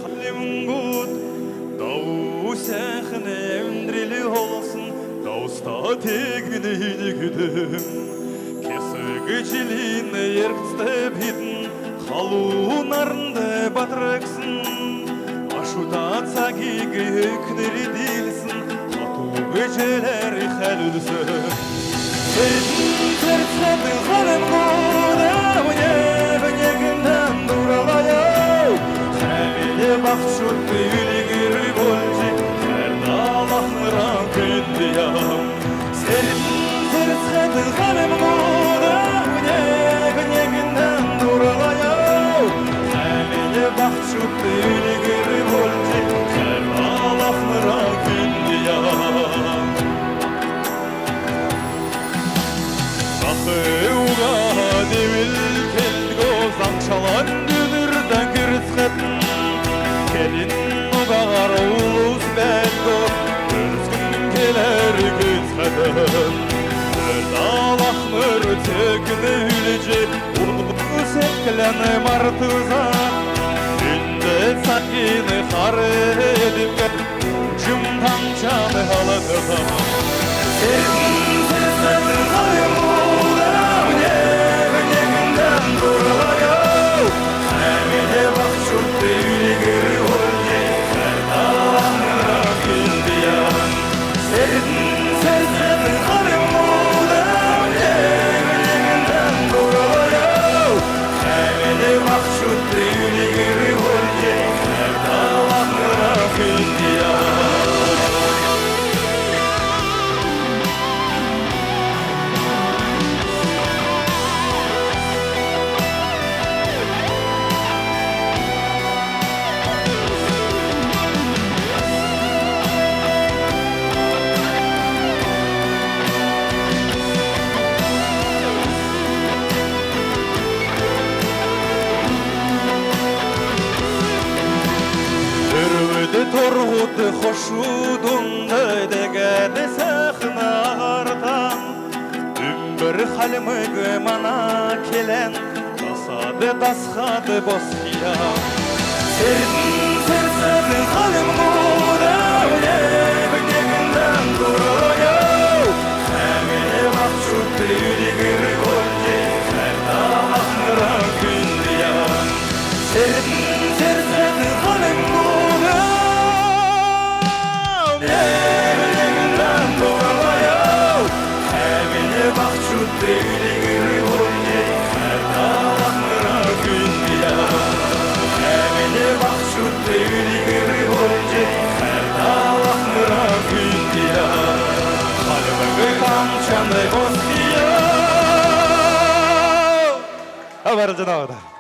Halimgut Davu sehne emdrili olsun Dausta tegini güdüm Kesegiciline yerkste bidin Halun arında batırıksın Aşuta tsagigi hükneri dilsin Hatu geceleri helülsün Senin tersettin halimgut Evneginden duralayau Hemile bakşut büyülgiri bolci Ferdalahlıra kündiyam Senin tersettin halimgut Evneginden duralayau Hemile bakşut büyülgiri bolci Ferdalahlıra kündiyam Sakıuga devil Zangşalan dünürden kürtsettin Kelin oğar ulus belgo Özgün keler kütsettin Dağlakmır tökünü hülüce Urdu seklen martızan Günde sakini kar edip Cımdan çanı halatızan Senin seslerin kayboldan Evneginden durulaya Emine bakşut büyülgiri olce Ferdalahlıra kündiyam Senin seslerin kayboldan Evneginden durulaya Emine bakşut büyülgiri olce Ferdalahlıra kündiyam Torgut hoşudundı degede sahna ağartan Ümbür halmıgı mana kelen Kasadı dashadı boskiyam Senin sersedin halmıgı Evneginden duruyau Emine bakşut büyülgiri golce Ferdalahlıra kündiyam Senin sersedin halmıgı Bakşut büyülgiri olce Ferdalahlıra kündiyam Emine bakşut büyülgiri olce Ferdalahlıra kündiyam Halmıgı kamçanı boskiyam Haber canavada